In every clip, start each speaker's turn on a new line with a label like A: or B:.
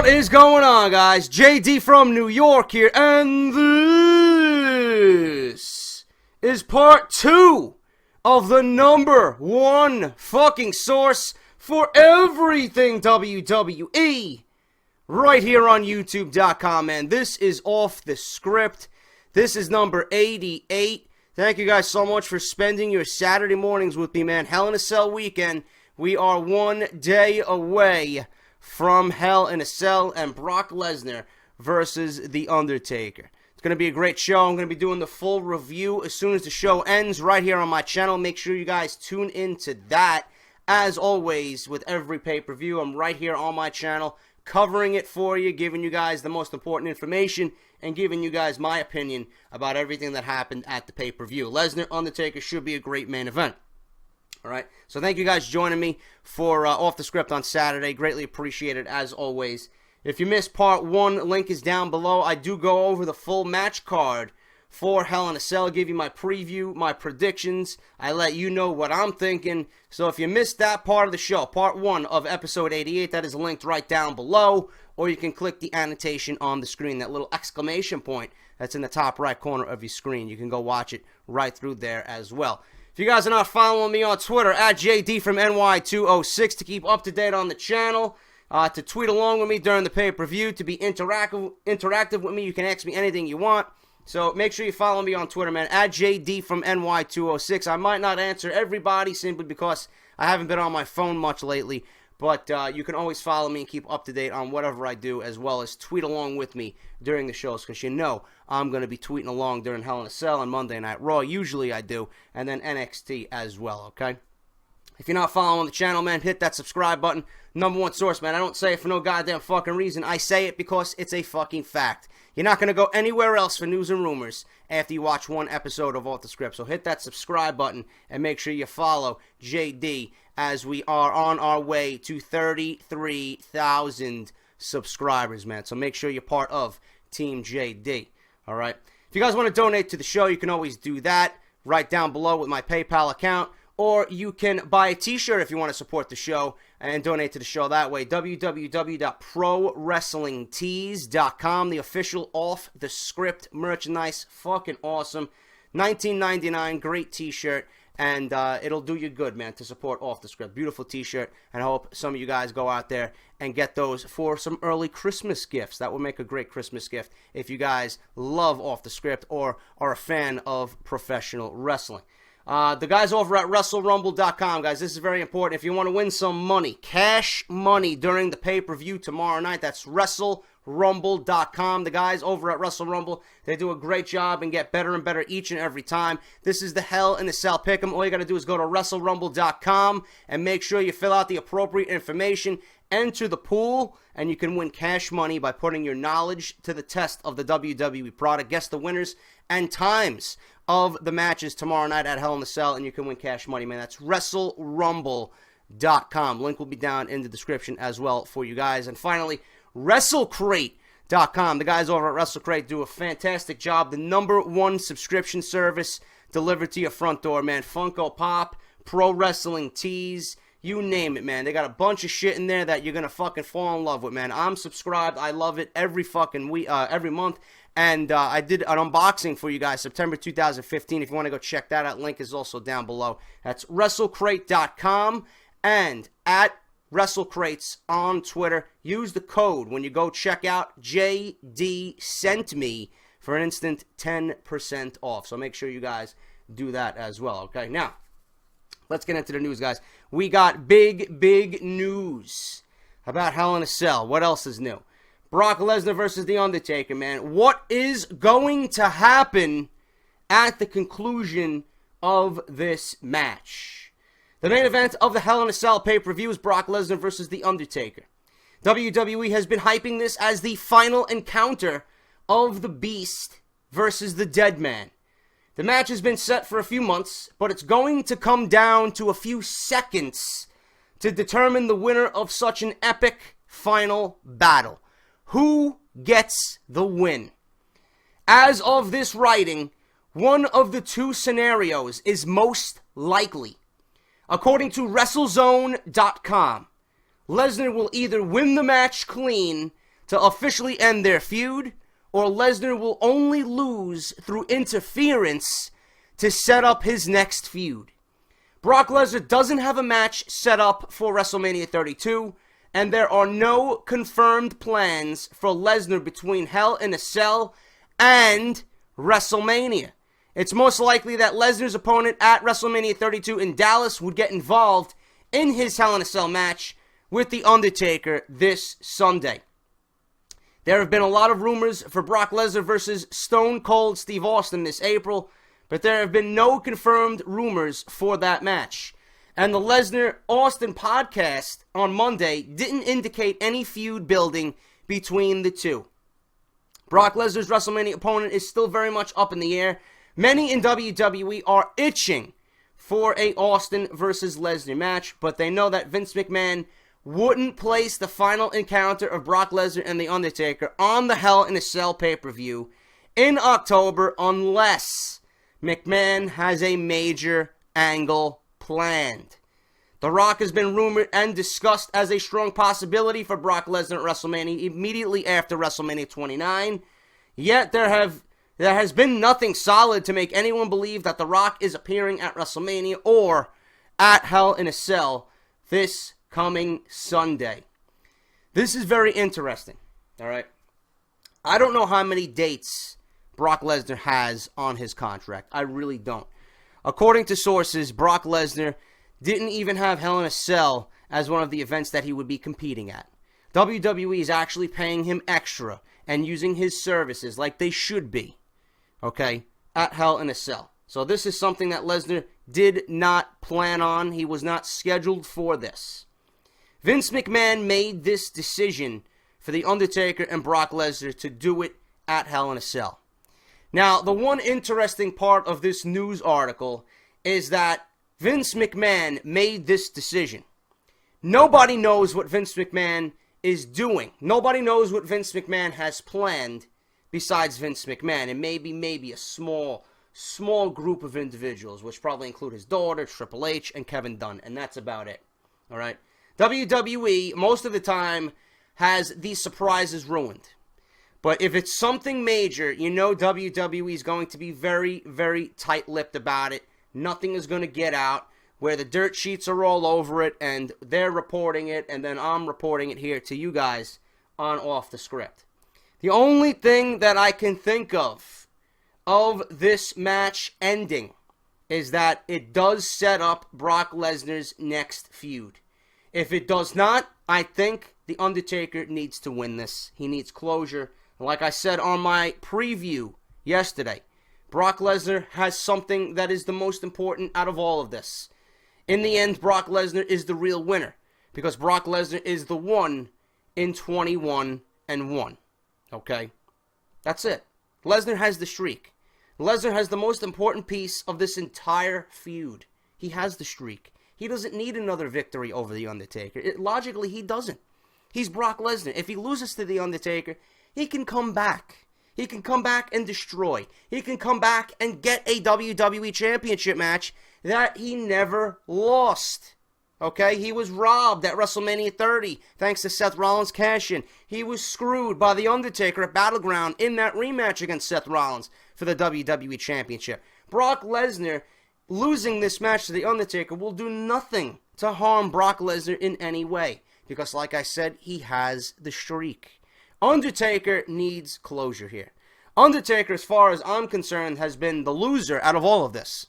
A: What is going on, guys? JD from New York here, and this is part 2 of the number 1 fucking source for everything WWE right here on YouTube.com, man. This is Off The Script. This is number 88. Thank you guys so much for spending your Saturday mornings with me, man. Hell in a Cell weekend. We are 1 day away from Hell in a Cell and Brock Lesnar versus The Undertaker. It's going to be a great show. I'm going to be doing the full review as soon as the show ends right here on my channel. Make sure you guys tune into that. As always, with every pay-per-view, I'm right here on my channel covering it for you, giving you guys the most important information, and giving you guys my opinion about everything that happened at the pay-per-view. Lesnar, Undertaker should be a great main event. Alright, so thank you guys joining me for Off The Script on Saturday. Greatly appreciated, as always. If you missed part 1, link is down below. I do go over the full match card for Hell in a Cell, give you my preview, my predictions. I let you know what I'm thinking. So if you missed that part of the show, part 1 of episode 88, that is linked right down below. Or you can click the annotation on the screen, that little exclamation point that's in the top right corner of your screen. You can go watch it right through there as well. If you guys are not following me on Twitter, at JD from NY206 to keep up to date on the channel, to tweet along with me during the pay-per-view, to be interactive with me, you can ask me anything you want. So make sure you follow me on Twitter, man, at JD from NY206. I might not answer everybody simply because I haven't been on my phone much lately, but you can always follow me and keep up to date on whatever I do, as well as tweet along with me during the shows, because you know I'm going to be tweeting along during Hell in a Cell and Monday Night Raw. Usually I do, and then NXT as well, okay? If you're not following the channel, man, hit that subscribe button. Number 1 source, man. I don't say it for no goddamn fucking reason. I say it because it's a fucking fact. You're not going to go anywhere else for news and rumors after you watch 1 episode of Off The Script. So hit that subscribe button and make sure you follow JD as we are on our way to 33,000 subscribers, man. So make sure you're part of Team JD, all right? If you guys want to donate to the show, you can always do that right down below with my PayPal account. Or you can buy a t-shirt if you want to support the show and donate to the show that way. www.prowrestlingtees.com, the official Off The Script merchandise. Fucking awesome. $19.99, great t-shirt. And it'll do you good, man, to support Off The Script. Beautiful t-shirt. And I hope some of you guys go out there and get those for some early Christmas gifts. That would make a great Christmas gift if you guys love Off The Script or are a fan of professional wrestling. The guys over at WrestleRumble.com, guys, this is very important. If you want to win some money, cash money during the pay-per-view tomorrow night, that's WrestleRumble.com. The guys over at WrestleRumble, they do a great job and get better and better each and every time. This is the Hell in a Cell Pick'em. All you got to do is go to WrestleRumble.com and make sure you fill out the appropriate information, enter the pool, and you can win cash money by putting your knowledge to the test of the WWE product. Guess the winners and times of the matches tomorrow night at Hell in a Cell, and you can win cash money, man. That's WrestleRumble.com. Link will be down in the description as well for you guys. And finally, WrestleCrate.com. The guys over at WrestleCrate do a fantastic job. The number 1 subscription service delivered to your front door, man. Funko Pop, Pro Wrestling Tees, you name it, man. They got a bunch of shit in there that you're going to fucking fall in love with, man. I'm subscribed. I love it every fucking week, every month. And I did an unboxing for you guys, September 2015. If you want to go check that out, link is also down below. That's WrestleCrate.com and at WrestleCrates on Twitter. Use the code when you go check out JD Sent Me for an instant 10% off. So make sure you guys do that as well, okay? Now, let's get into the news, guys. We got big news about Hell in a Cell. What else is new? Brock Lesnar versus The Undertaker, man. What is going to happen at the conclusion of this match? The main event of the Hell in a Cell pay-per-view is Brock Lesnar versus The Undertaker. WWE has been hyping this as the final encounter of the Beast versus the Deadman. The match has been set for a few months, but it's going to come down to a few seconds to determine the winner of such an epic final battle. Who gets the win? As of this writing, one of the 2 scenarios is most likely. According to WrestleZone.com, Lesnar will either win the match clean to officially end their feud, or Lesnar will only lose through interference to set up his next feud. Brock Lesnar doesn't have a match set up for WrestleMania 32, and there are no confirmed plans for Lesnar between Hell in a Cell and WrestleMania. It's most likely that Lesnar's opponent at WrestleMania 32 in Dallas would get involved in his Hell in a Cell match with The Undertaker this Sunday. There have been a lot of rumors for Brock Lesnar versus Stone Cold Steve Austin this April, but there have been no confirmed rumors for that match. And the Lesnar-Austin podcast on Monday didn't indicate any feud building between the two. Brock Lesnar's WrestleMania opponent is still very much up in the air. Many in WWE are itching for a Austin versus Lesnar match, but they know that Vince McMahon wouldn't place the final encounter of Brock Lesnar and The Undertaker on the Hell in a Cell pay-per-view in October unless McMahon has a major angle planned. The Rock has been rumored and discussed as a strong possibility for Brock Lesnar at WrestleMania immediately after WrestleMania 29, yet there has been nothing solid to make anyone believe that The Rock is appearing at WrestleMania or at Hell in a Cell this coming Sunday. This is very interesting, alright? I don't know how many dates Brock Lesnar has on his contract. I really don't. According to sources, Brock Lesnar didn't even have Hell in a Cell as one of the events that he would be competing at. WWE is actually paying him extra and using his services like they should be, okay, at Hell in a Cell. So this is something that Lesnar did not plan on. He was not scheduled for this. Vince McMahon made this decision for The Undertaker and Brock Lesnar to do it at Hell in a Cell. Now, the one interesting part of this news article is that Vince McMahon made this decision. Nobody knows what Vince McMahon is doing. Nobody knows what Vince McMahon has planned besides Vince McMahon. And maybe a small group of individuals, which probably include his daughter, Triple H, and Kevin Dunn. And that's about it. All right? WWE, most of the time, has these surprises ruined. But if it's something major, you know WWE is going to be very, very tight-lipped about it. Nothing is going to get out where the dirt sheets are all over it and they're reporting it and then I'm reporting it here to you guys on Off the Script. The only thing that I can think of this match ending is that it does set up Brock Lesnar's next feud. If it does not, I think The Undertaker needs to win this. He needs closure. Like I said on my preview yesterday, Brock Lesnar has something that is the most important out of all of this. In the end, Brock Lesnar is the real winner because Brock Lesnar is the one in 21-1. Okay? That's it. Lesnar has the streak. Lesnar has the most important piece of this entire feud. He has the streak. He doesn't need another victory over The Undertaker. Logically, he doesn't. He's Brock Lesnar. If he loses to The Undertaker, he can come back. He can come back and destroy. He can come back and get a WWE Championship match that he never lost. Okay? He was robbed at WrestleMania 30 thanks to Seth Rollins' cash-in. He was screwed by The Undertaker at Battleground in that rematch against Seth Rollins for the WWE Championship. Brock Lesnar losing this match to The Undertaker will do nothing to harm Brock Lesnar in any way. Because, like I said, he has the streak. Undertaker needs closure here. Undertaker, as far as I'm concerned, has been the loser out of all of this.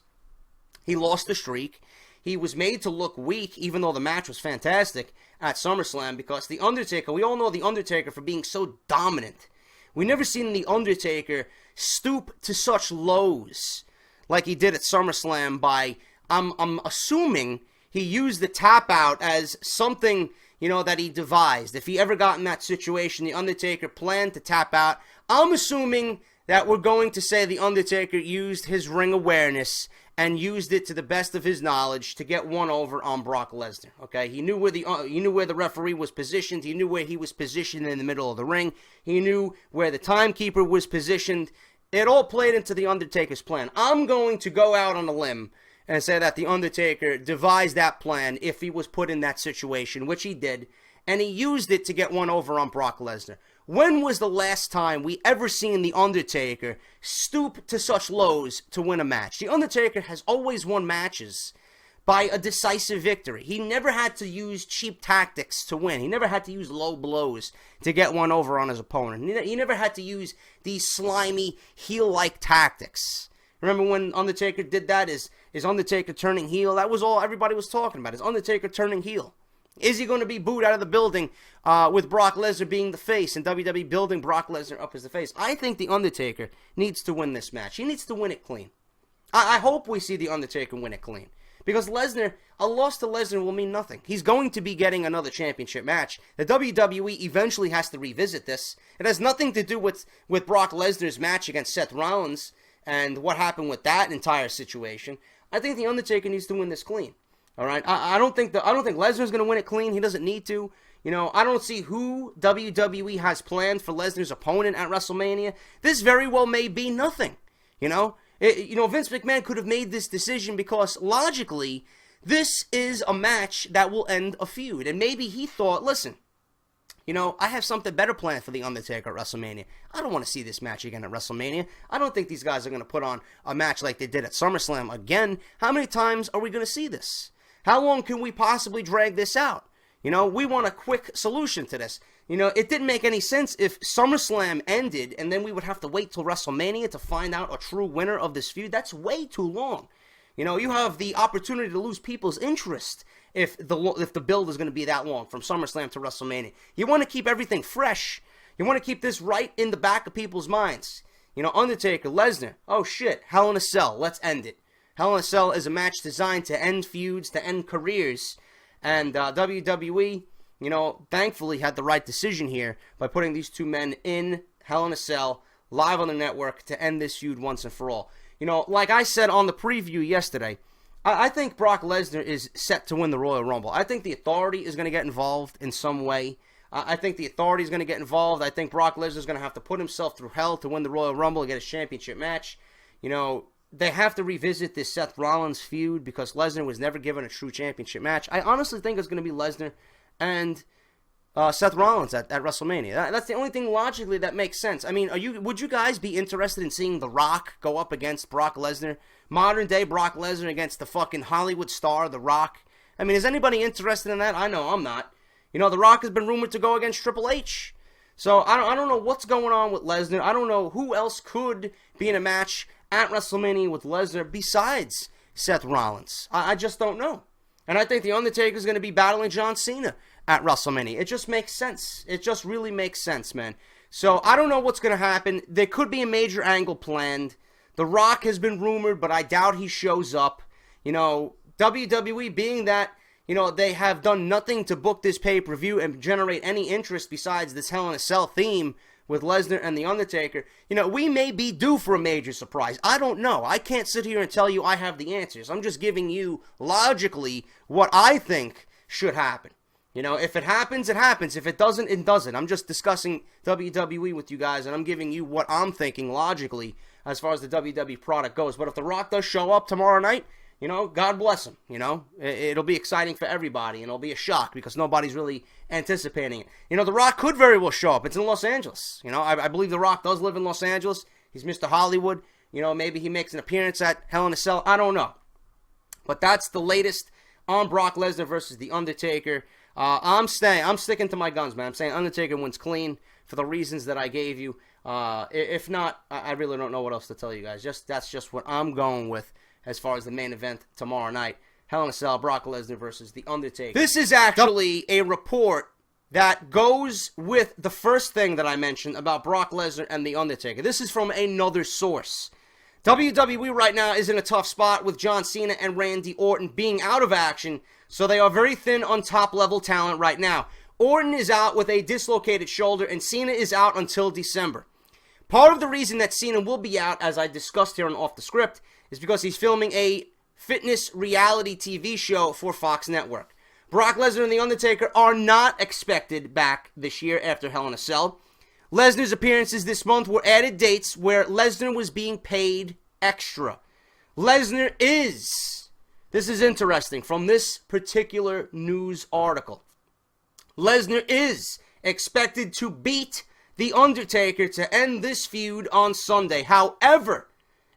A: He lost the streak. He was made to look weak, even though the match was fantastic at SummerSlam, because The Undertaker, we all know The Undertaker for being so dominant. We never seen The Undertaker stoop to such lows like he did at SummerSlam by, I'm assuming he used the tap out as something, you know, that he devised. If he ever got in that situation, The Undertaker planned to tap out. I'm assuming that we're going to say The Undertaker used his ring awareness and used it to the best of his knowledge to get one over on Brock Lesnar. Okay, he knew where the referee was positioned. He knew where he was positioned in the middle of the ring. He knew where the timekeeper was positioned. It all played into The Undertaker's plan. I'm going to go out on a limb and say that The Undertaker devised that plan if he was put in that situation, which he did, and he used it to get one over on Brock Lesnar. when was the last time we ever seen The Undertaker stoop to such lows to win a match? The Undertaker has always won matches by a decisive victory. He never had to use cheap tactics to win. He never had to use low blows to get one over on his opponent. He never had to use these slimy, heel-like tactics. Remember when Undertaker did that? Is Undertaker turning heel? That was all everybody was talking about. Is Undertaker turning heel? Is he going to be booed out of the building with Brock Lesnar being the face and WWE building Brock Lesnar up as the face? I think The Undertaker needs to win this match. He needs to win it clean. I hope we see The Undertaker win it clean. Because Lesnar, a loss to Lesnar will mean nothing. He's going to be getting another championship match. The WWE eventually has to revisit this. It has nothing to do with Brock Lesnar's match against Seth Rollins and what happened with that entire situation. I think The Undertaker needs to win this clean. All right, I don't think Lesnar's going to win it clean. He doesn't need to. You know, I don't see who WWE has planned for Lesnar's opponent at WrestleMania. This very well may be nothing. You know, Vince McMahon could have made this decision because logically, this is a match that will end a feud, and maybe he thought, listen, you know, I have something better planned for The Undertaker at WrestleMania. I don't want to see this match again at WrestleMania. I don't think these guys are going to put on a match like they did at SummerSlam again. How many times are we going to see this? How long can we possibly drag this out? You know, we want a quick solution to this. You know, it didn't make any sense if SummerSlam ended and then we would have to wait till WrestleMania to find out a true winner of this feud. That's way too long. You know, you have the opportunity to lose people's interest if the build is going to be that long from SummerSlam to WrestleMania. You want to keep everything fresh. You want to keep this right in the back of people's minds. You know, Undertaker, Lesnar, oh shit, Hell in a Cell, let's end it. Hell in a Cell is a match designed to end feuds, to end careers. And WWE, you know, thankfully had the right decision here by putting these two men in Hell in a Cell, live on the network, to end this feud once and for all. You know, like I said on the preview yesterday, I think Brock Lesnar is set to win the Royal Rumble. I think the Authority is going to get involved in some way. I think the Authority is going to get involved. I think Brock Lesnar is going to have to put himself through hell to win the Royal Rumble and get his championship match. You know, they have to revisit this Seth Rollins feud because Lesnar was never given a true championship match. I honestly think it's going to be Lesnar and Seth Rollins at WrestleMania. That's the only thing logically that makes sense. I mean, would you guys be interested in seeing The Rock go up against Brock Lesnar? Modern day Brock Lesnar against the fucking Hollywood star, The Rock? I mean, is anybody interested in that? I know I'm not. You know, The Rock has been rumored to go against Triple H. So I don't know what's going on with Lesnar. I don't know who else could be in a match at WrestleMania with Lesnar besides Seth Rollins. I just don't know. And I think The Undertaker is going to be battling John Cena at WrestleMania. It just makes sense. It just really makes sense, man. So I don't know what's going to happen. There could be a major angle planned. The Rock has been rumored, but I doubt he shows up. You know, WWE being that, you know, they have done nothing to book this pay-per-view and generate any interest besides this Hell in a Cell theme with Lesnar and The Undertaker, you know, we may be due for a major surprise. I don't know. I can't sit here and tell you I have the answers. I'm just giving you, logically, what I think should happen. You know, if it happens, it happens. If it doesn't, it doesn't. I'm just discussing WWE with you guys, and I'm giving you what I'm thinking, logically, as far as the WWE product goes. But if The Rock does show up tomorrow night, you know, God bless him, you know. It'll be exciting for everybody, and it'll be a shock because nobody's really anticipating it. You know, The Rock could very well show up. It's in Los Angeles. You know, I believe The Rock does live in Los Angeles. He's Mr. Hollywood. You know, maybe he makes an appearance at Hell in a Cell. I don't know. But that's the latest on Brock Lesnar versus The Undertaker. I'm sticking to my guns, man. I'm saying Undertaker wins clean for the reasons that I gave you. If not, I really don't know what else to tell you guys. That's just what I'm going with as far as the main event tomorrow night. Hell in a Cell, Brock Lesnar versus The Undertaker. This is actually a report that goes with the first thing that I mentioned about Brock Lesnar and The Undertaker. This is from another source. WWE right now is in a tough spot with John Cena and Randy Orton being out of action, so they are very thin on top-level talent right now. Orton is out with a dislocated shoulder, and Cena is out until December. Part of the reason that Cena will be out, as I discussed here on Off the Script, is because he's filming a fitness reality TV show for Fox Network. Brock Lesnar and The Undertaker are not expected back this year after Hell in a Cell. Lesnar's appearances this month were added dates where Lesnar was being paid extra. Lesnar is, this is interesting, from this particular news article, Lesnar is expected to beat The Undertaker to end this feud on Sunday. However,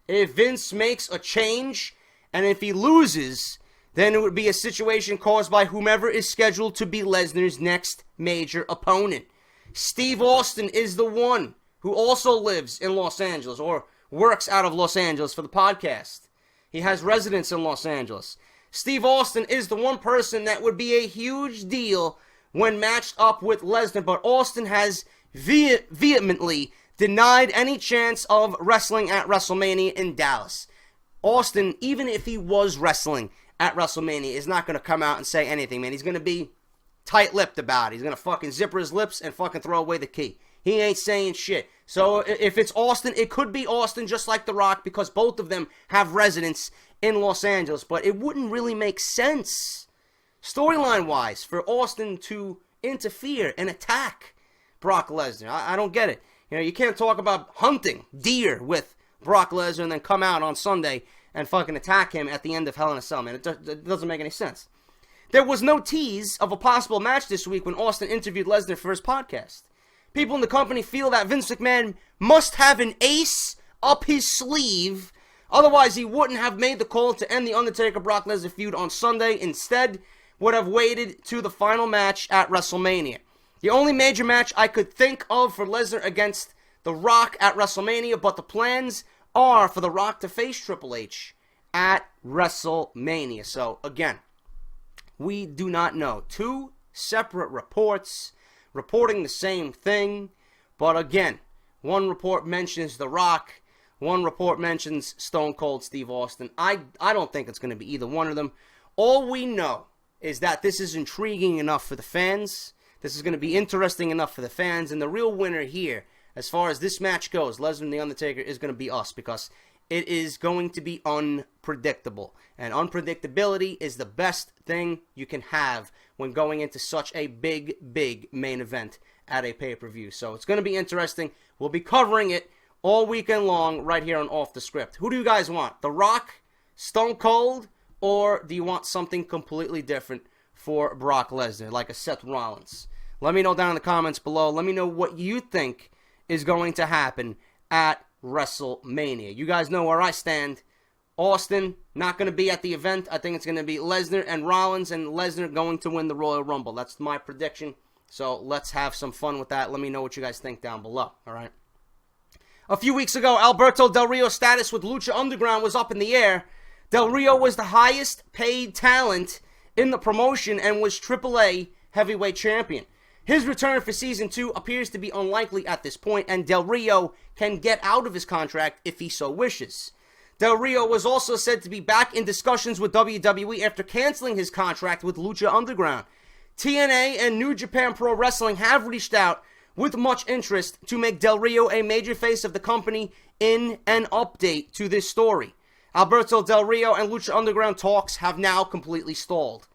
A: if Vince makes a change, and if he loses, then it would be a situation caused by whomever is scheduled to be Lesnar's next major opponent. Steve Austin is the one who also lives in Los Angeles, or works out of Los Angeles for the podcast. He has residence in Los Angeles. Steve Austin is the one person that would be a huge deal when matched up with Lesnar, but Austin has vehemently denied any chance of wrestling at WrestleMania in Dallas. Austin, even if he was wrestling at WrestleMania, is not going to come out and say anything, man. He's going to be tight-lipped about it. He's going to fucking zipper his lips and fucking throw away the key. He ain't saying shit. So if it's Austin, it could be Austin just like The Rock, because both of them have residence in Los Angeles. But it wouldn't really make sense, storyline-wise, for Austin to interfere and attack Brock Lesnar. I don't get it. You know, you can't talk about hunting deer with Brock Lesnar and then come out on Sunday and fucking attack him at the end of Hell in a Cell, man. It doesn't make any sense. There was no tease of a possible match this week when Austin interviewed Lesnar for his podcast. People in the company feel that Vince McMahon must have an ace up his sleeve, otherwise he wouldn't have made the call to end the Undertaker-Brock Lesnar feud on Sunday. Instead, would have waited to the final match at WrestleMania. The only major match I could think of for Lesnar against The Rock at WrestleMania, but the plans are for The Rock to face Triple H at WrestleMania. So, again, we do not know. Two separate reports reporting the same thing, but again, one report mentions The Rock, one report mentions Stone Cold Steve Austin. I don't think it's going to be either one of them. All we know is that this is intriguing enough for the fans. This is going to be interesting enough for the fans, and the real winner here, as far as this match goes, Lesnar and The Undertaker, is going to be us, because it is going to be unpredictable. And unpredictability is the best thing you can have when going into such a big, big main event at a pay-per-view. So it's going to be interesting. We'll be covering it all weekend long right here on Off The Script. Who do you guys want? The Rock, Stone Cold, or do you want something completely different for Brock Lesnar, like a Seth Rollins? Let me know down in the comments below. Let me know what you think is going to happen at WrestleMania. You guys know where I stand. Austin not going to be at the event. I think it's going to be Lesnar and Rollins, and Lesnar going to win the Royal Rumble. That's my prediction. So let's have some fun with that. Let me know what you guys think down below. All right. A few weeks ago, Alberto Del Rio's status with Lucha Underground was up in the air. Del Rio was the highest paid talent in the promotion and was AAA heavyweight champion. His return for Season 2 appears to be unlikely at this point, and Del Rio can get out of his contract if he so wishes. Del Rio was also said to be back in discussions with WWE after canceling his contract with Lucha Underground. TNA and New Japan Pro Wrestling have reached out with much interest to make Del Rio a major face of the company in an update to this story. Alberto Del Rio and Lucha Underground talks have now completely stalled.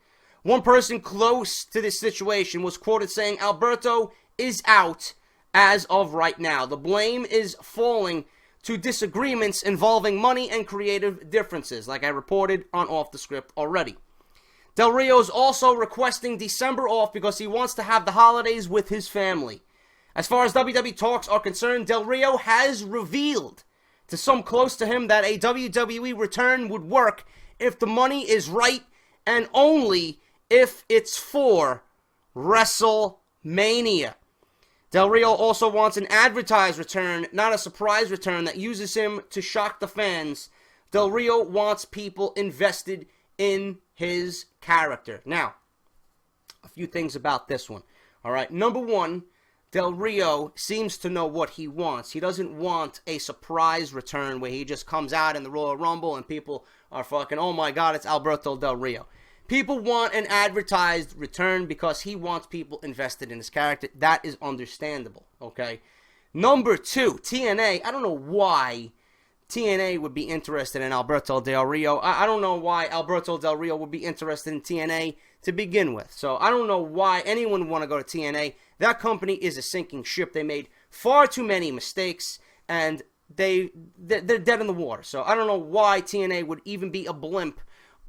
A: One person close to this situation was quoted saying Alberto is out as of right now. The blame is falling to disagreements involving money and creative differences, like I reported on Off The Script already. Del Rio is also requesting December off because he wants to have the holidays with his family. As far as WWE talks are concerned, Del Rio has revealed to some close to him that a WWE return would work if the money is right and only if it's for WrestleMania. Del Rio also wants an advertised return, not a surprise return that uses him to shock the fans. Del Rio wants people invested in his character. Now, a few things about this one. All right, number one, Del Rio seems to know what he wants. He doesn't want a surprise return where he just comes out in the Royal Rumble and people are fucking, oh my God, it's Alberto Del Rio. People want an advertised return because he wants people invested in his character. That is understandable, okay? Number two, TNA. I don't know why TNA would be interested in Alberto Del Rio. I don't know why Alberto Del Rio would be interested in TNA to begin with. So I don't know why anyone would want to go to TNA. That company is a sinking ship. They made far too many mistakes, and they're dead in the water. So I don't know why TNA would even be a blimp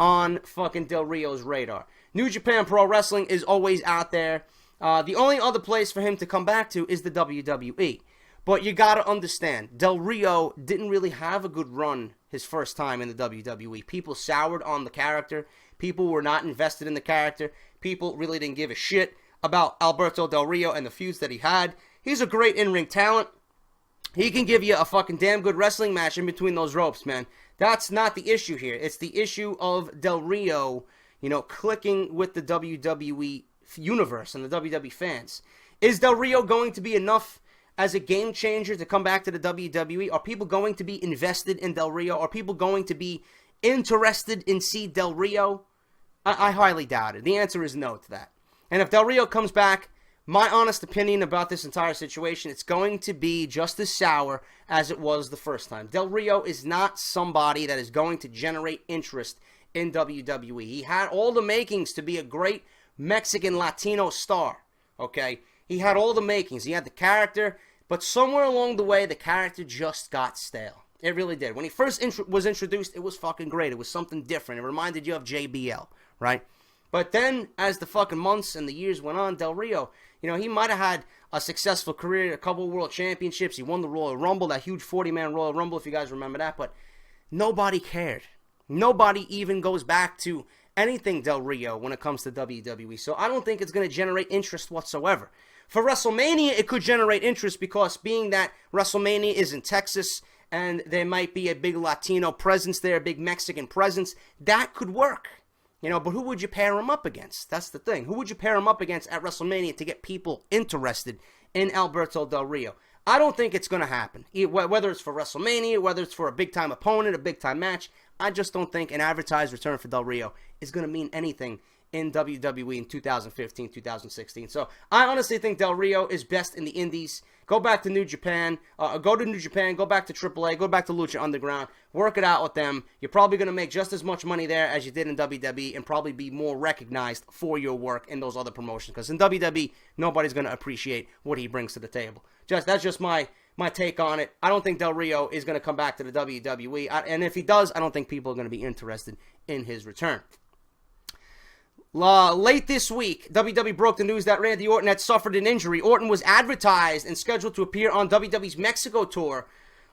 A: on fucking Del Rio's radar. New Japan Pro Wrestling is always out there. The only other place for him to come back to is the WWE. But you gotta understand, Del Rio didn't really have a good run his first time in the WWE. People soured on the character. People were not invested in the character. People really didn't give a shit about Alberto Del Rio and the feuds that he had. He's a great in-ring talent. He can give you a fucking damn good wrestling match in between those ropes, man. That's not the issue here. It's the issue of Del Rio, clicking with the WWE universe and the WWE fans. Is Del Rio going to be enough as a game changer to come back to the WWE? Are people going to be invested in Del Rio? Are people going to be interested in see Del Rio? I highly doubt it. The answer is no to that. And if Del Rio comes back, my honest opinion about this entire situation, it's going to be just as sour as it was the first time. Del Rio is not somebody that is going to generate interest in WWE. He had all the makings to be a great Mexican Latino star, okay? He had all the makings. He had the character, but somewhere along the way, the character just got stale. It really did. When he first was introduced, it was fucking great. It was something different. It reminded you of JBL, right? But then, as the fucking months and the years went on, Del Rio, he might have had a successful career, a couple of world championships. He won the Royal Rumble, that huge 40-man Royal Rumble, if you guys remember that. But nobody cared. Nobody even goes back to anything Del Rio when it comes to WWE. So I don't think it's going to generate interest whatsoever. For WrestleMania, it could generate interest because being that WrestleMania is in Texas and there might be a big Latino presence there, a big Mexican presence, that could work. But who would you pair him up against? That's the thing. Who would you pair him up against at WrestleMania to get people interested in Alberto Del Rio? I don't think it's going to happen. Whether it's for WrestleMania, whether it's for a big-time opponent, a big-time match, I just don't think an advertised return for Del Rio is going to mean anything in WWE in 2015, 2016. So I honestly think Del Rio is best in the indies. Go back to New Japan, go back to AAA, go back to Lucha Underground, work it out with them. You're probably going to make just as much money there as you did in WWE and probably be more recognized for your work in those other promotions. Because in WWE, nobody's going to appreciate what he brings to the table. That's just my take on it. I don't think Del Rio is going to come back to the WWE. And if he does, I don't think people are going to be interested in his return. Late this week, WWE broke the news that Randy Orton had suffered an injury. Orton was advertised and scheduled to appear on WWE's Mexico tour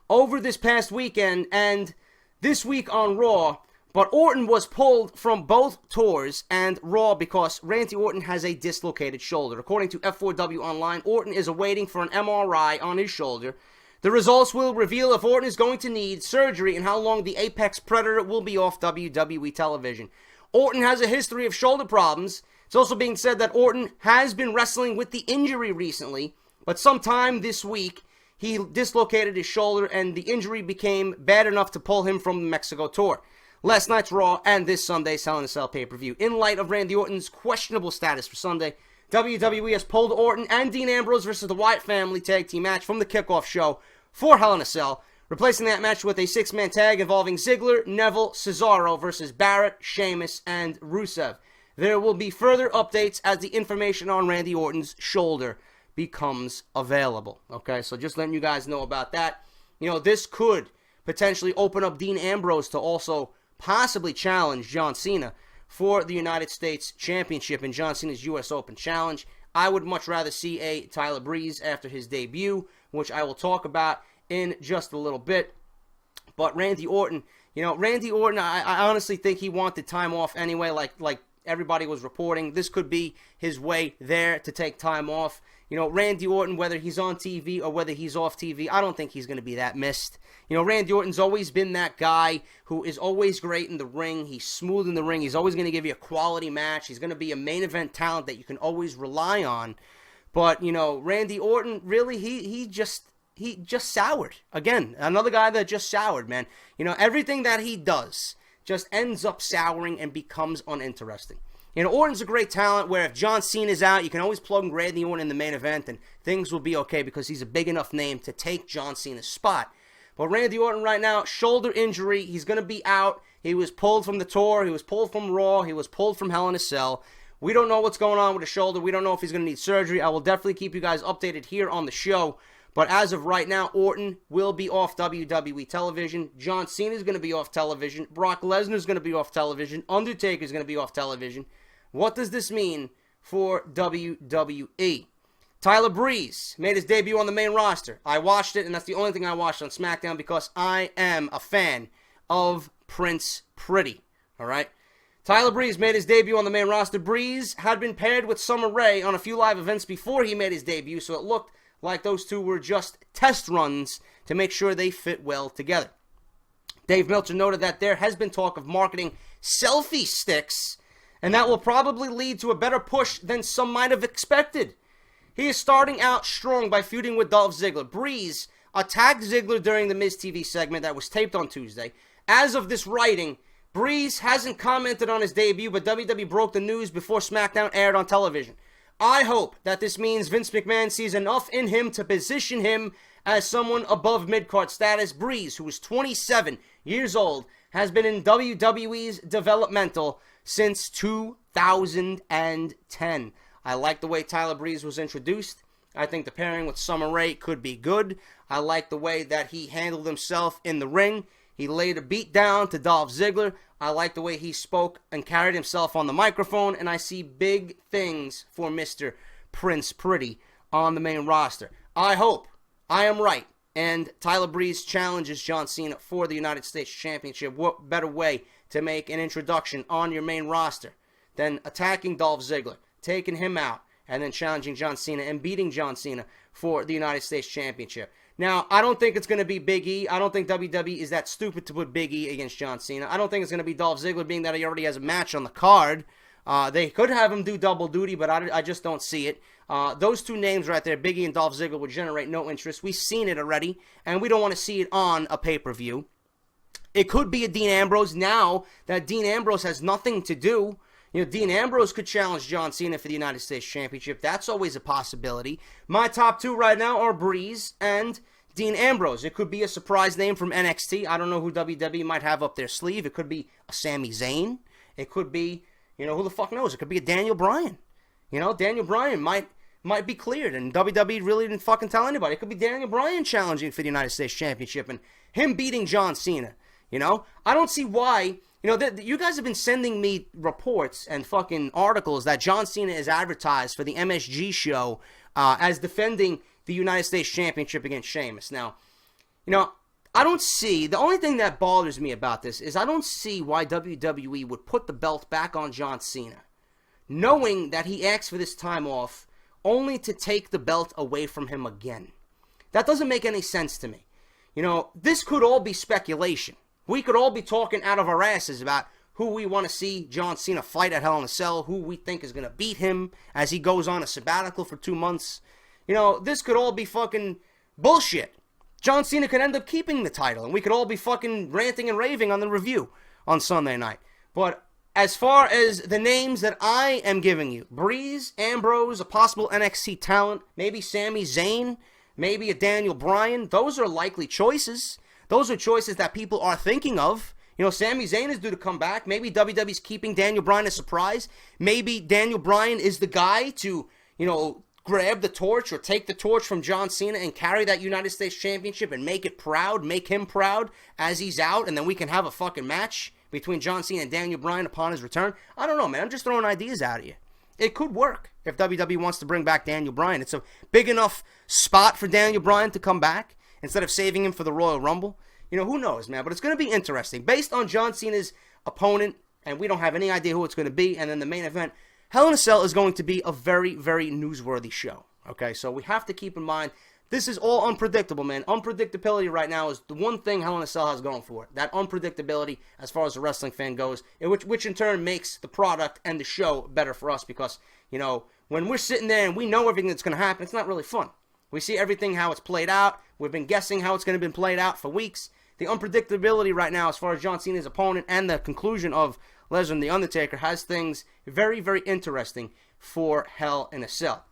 A: over this past weekend and this week on Raw. But Orton was pulled from both tours and Raw because Randy Orton has a dislocated shoulder. According to F4W Online, Orton is awaiting for an MRI on his shoulder. The results will reveal if Orton is going to need surgery and how long the Apex Predator will be off WWE television. Orton has a history of shoulder problems. It's also being said that Orton has been wrestling with the injury recently, but sometime this week, he dislocated his shoulder and the injury became bad enough to pull him from the Mexico tour. Last night's Raw and this Sunday's Hell in a Cell pay-per-view. In light of Randy Orton's questionable status for Sunday, WWE has pulled Orton and Dean Ambrose versus the Wyatt family tag team match from the kickoff show for Hell in a Cell, replacing that match with a six-man tag involving Ziggler, Neville, Cesaro versus Barrett, Sheamus, and Rusev. There will be further updates as the information on Randy Orton's shoulder becomes available. Okay, so just letting you guys know about that. This could potentially open up Dean Ambrose to also possibly challenge John Cena for the United States Championship in John Cena's U.S. Open Challenge. I would much rather see a Tyler Breeze after his debut, which I will talk about in just a little bit. But Randy Orton, I honestly think he wanted time off anyway, like everybody was reporting. This could be his way there to take time off. Randy Orton, whether he's on TV or whether he's off TV, I don't think he's going to be that missed. Randy Orton's always been that guy who is always great in the ring. He's smooth in the ring. He's always going to give you a quality match. He's going to be a main event talent that you can always rely on. But, Randy Orton, really, he just soured. Again, another guy that just soured, man. Everything that he does just ends up souring and becomes uninteresting. Orton's a great talent where if John Cena's out, you can always plug Randy Orton in the main event and things will be okay because he's a big enough name to take John Cena's spot. But Randy Orton right now, shoulder injury, he's going to be out. He was pulled from the tour. He was pulled from Raw. He was pulled from Hell in a Cell. We don't know what's going on with his shoulder. We don't know if he's going to need surgery. I will definitely keep you guys updated here on the show. But as of right now, Orton will be off WWE television. John Cena is going to be off television. Brock Lesnar is going to be off television. Undertaker is going to be off television. What does this mean for WWE. Tyler Breeze made his debut on the main roster. I watched it, and that's the only thing I watched on SmackDown because I am a fan of Prince Pretty. All right? Tyler Breeze made his debut on the main roster. Breeze had been paired with Summer Rae on a few live events before he made his debut, so it looked like those two were just test runs to make sure they fit well together. Dave Meltzer noted that there has been talk of marketing selfie sticks, and that will probably lead to a better push than some might have expected. He is starting out strong by feuding with Dolph Ziggler. Breeze attacked Ziggler during the Miz TV segment that was taped on Tuesday. As of this writing, Breeze hasn't commented on his debut, but WWE broke the news before SmackDown aired on television. I hope that this means Vince McMahon sees enough in him to position him as someone above mid-card status. Breeze, who is 27 years old, has been in WWE's developmental since 2010. I like the way Tyler Breeze was introduced. I think the pairing with Summer Rae could be good. I like the way that he handled himself in the ring. He laid a beat down to Dolph Ziggler. I like the way he spoke and carried himself on the microphone. And I see big things for Mr. Prince Pretty on the main roster. I hope I am right and Tyler Breeze challenges John Cena for the United States Championship. What better way to make an introduction on your main roster than attacking Dolph Ziggler, taking him out, and then challenging John Cena and beating John Cena for the United States Championship. Now, I don't think it's going to be Big E. I don't think WWE is that stupid to put Big E against John Cena. I don't think it's going to be Dolph Ziggler, being that he already has a match on the card. They could have him do double duty, but I just don't see it. Those two names right there, Big E and Dolph Ziggler, would generate no interest. We've seen it already, and we don't want to see it on a pay-per-view. It could be a Dean Ambrose now that Dean Ambrose has nothing to do. You know, Dean Ambrose could challenge John Cena for the United States Championship. That's always a possibility. My top two right now are Breeze and Dean Ambrose. It could be a surprise name from NXT. I don't know who WWE might have up their sleeve. It could be a Sami Zayn. It could be, you know, who the fuck knows? It could be a Daniel Bryan. You know, Daniel Bryan might be cleared, and WWE really didn't fucking tell anybody. It could be Daniel Bryan challenging for the United States Championship and him beating John Cena. You know, I don't see why. You know, you guys have been sending me reports and fucking articles that John Cena is advertised for the MSG show as defending the United States Championship against Sheamus. Now, you know, I don't see, the only thing that bothers me about this is I don't see why WWE would put the belt back on John Cena, knowing that he asked for this time off only to take the belt away from him again. That doesn't make any sense to me. You know, this could all be speculation. We could all be talking out of our asses about who we want to see John Cena fight at Hell in a Cell, who we think is going to beat him as he goes on a sabbatical for 2 months. You know, this could all be fucking bullshit. John Cena could end up keeping the title, and we could all be fucking ranting and raving on the review on Sunday night. But as far as the names that I am giving you, Breeze, Ambrose, a possible NXT talent, maybe Sami Zayn, maybe a Daniel Bryan, those are likely choices. Those are choices that people are thinking of. You know, Sami Zayn is due to come back. Maybe WWE's keeping Daniel Bryan a surprise. Maybe Daniel Bryan is the guy to, you know, grab the torch or take the torch from John Cena and carry that United States Championship and make it proud, make him proud as he's out, and then we can have a fucking match between John Cena and Daniel Bryan upon his return. I don't know, man. I'm just throwing ideas out at you. It could work if WWE wants to bring back Daniel Bryan. It's a big enough spot for Daniel Bryan to come back instead of saving him for the Royal Rumble. You know, who knows, man? But it's going to be interesting. Based on John Cena's opponent, and we don't have any idea who it's going to be, and then the main event, Hell in a Cell is going to be a very, very newsworthy show. Okay, so we have to keep in mind, this is all unpredictable, man. Unpredictability right now is the one thing Hell in a Cell has going for it. That unpredictability as far as the wrestling fan goes, which in turn makes the product and the show better for us because, you know, when we're sitting there and we know everything that's going to happen, it's not really fun. We see everything how it's played out. We've been guessing how it's going to be played out for weeks. The unpredictability right now as far as John Cena's opponent and the conclusion of Lesnar and The Undertaker has things very, very interesting for Hell in a Cell.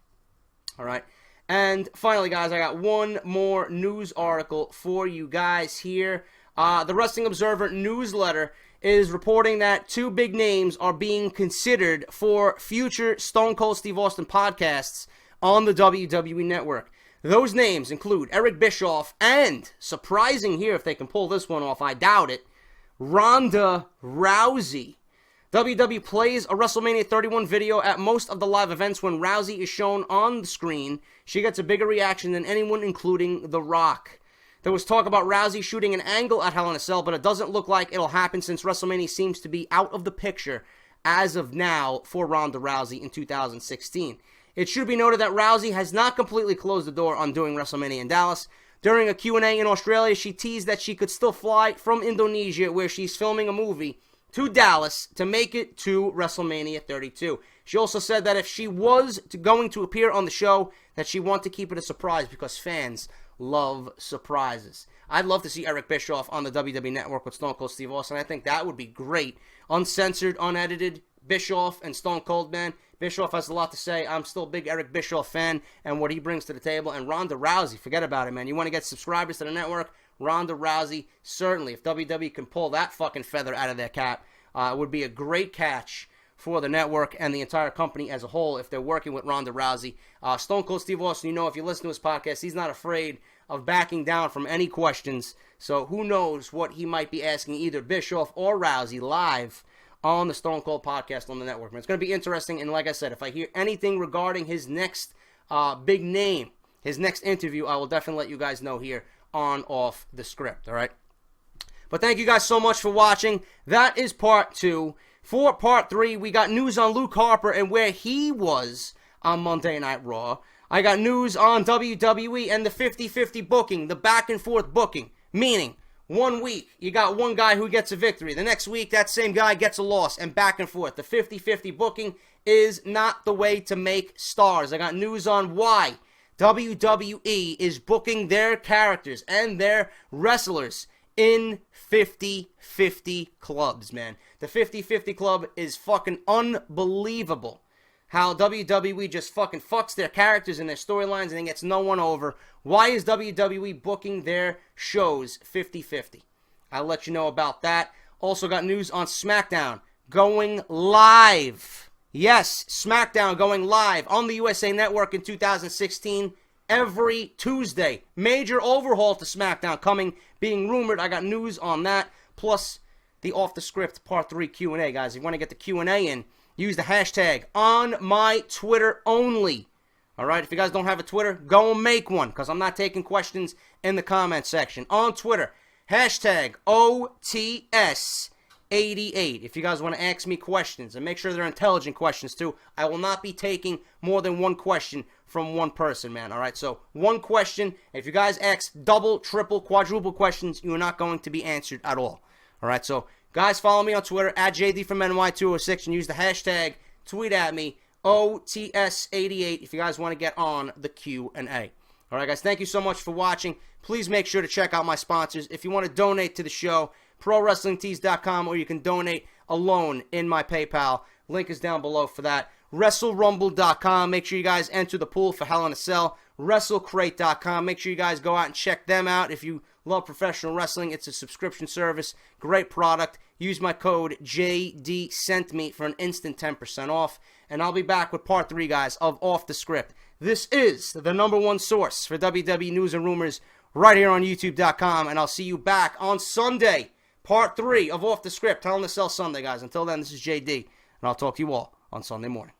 A: All right. And finally, guys, I got one more news article for you guys here. The Wrestling Observer newsletter is reporting that two big names are being considered for future Stone Cold Steve Austin podcasts on the WWE Network. Those names include Eric Bischoff and, surprising here if they can pull this one off, I doubt it, Ronda Rousey. WWE plays a WrestleMania 31 video at most of the live events. When Rousey is shown on the screen, she gets a bigger reaction than anyone, including The Rock. There was talk about Rousey shooting an angle at Hell in a Cell, but it doesn't look like it'll happen since WrestleMania seems to be out of the picture as of now for Ronda Rousey in 2016. It should be noted that Rousey has not completely closed the door on doing WrestleMania in Dallas. During a Q&A in Australia, she teased that she could still fly from Indonesia, where she's filming a movie, to Dallas to make it to WrestleMania 32. She also said that if she was going to appear on the show, that she wanted to keep it a surprise because fans love surprises. I'd love to see Eric Bischoff on the WWE Network with Stone Cold Steve Austin. I think that would be great. Uncensored, unedited, Bischoff and Stone Cold, man. Bischoff has a lot to say. I'm still a big Eric Bischoff fan and what he brings to the table. And Ronda Rousey, forget about it, man. You want to get subscribers to the network? Ronda Rousey, certainly. If WWE can pull that fucking feather out of their cap, it would be a great catch for the network and the entire company as a whole if they're working with Ronda Rousey. Stone Cold Steve Austin, you know, if you listen to his podcast, he's not afraid of backing down from any questions. So who knows what he might be asking either Bischoff or Rousey live on the Stone Cold podcast on the network. Man, it's going to be interesting. And like I said, if I hear anything regarding his next big name, his next interview, I will definitely let you guys know here on Off the Script, all right? But thank you guys so much for watching. That is part 2. For part 3, we got news on Luke Harper and where he was on Monday Night Raw. I got news on WWE and the 50-50 booking, the back-and-forth booking, meaning 1 week, you got one guy who gets a victory. The next week, that same guy gets a loss, and back and forth. The 50-50 booking is not the way to make stars. I got news on why WWE is booking their characters and their wrestlers in 50-50 clubs, man. The 50-50 club is fucking unbelievable. How WWE just fucking fucks their characters and their storylines and then gets no one over. Why is WWE booking their shows 50-50? I'll let you know about that. Also got news on SmackDown going live. Yes, SmackDown going live on the USA Network in 2016 every Tuesday. Major overhaul to SmackDown coming, being rumored. I got news on that. Plus the Off the Script Part 3 Q&A, guys. If you want to get the Q&A in, use the hashtag on my Twitter only. Alright, if you guys don't have a Twitter, go and make one, because I'm not taking questions in the comment section. On Twitter, hashtag OTS88. If you guys want to ask me questions, and make sure they're intelligent questions too, I will not be taking more than one question from one person, man. Alright, so one question. If you guys ask double, triple, quadruple questions, you are not going to be answered at all. Alright, so guys, follow me on Twitter, at JD from NY206, and use the hashtag, tweet at me, OTS88, if you guys want to get on the Q&A. Alright, guys, thank you so much for watching. Please make sure to check out my sponsors. If you want to donate to the show, ProWrestlingTees.com, or you can donate alone in my PayPal. Link is down below for that. WrestleRumble.com, make sure you guys enter the pool for Hell in a Cell. WrestleCrate.com, make sure you guys go out and check them out if you love professional wrestling. It's a subscription service. Great product. Use my code JDSENTME for an instant 10% off. And I'll be back with part 3, guys, of Off the Script. This is the #1 source for WWE news and rumors right here on YouTube.com. And I'll see you back on Sunday, part 3 of Off the Script. Hell in a Cell Sunday, guys. Until then, this is JD, and I'll talk to you all on Sunday morning.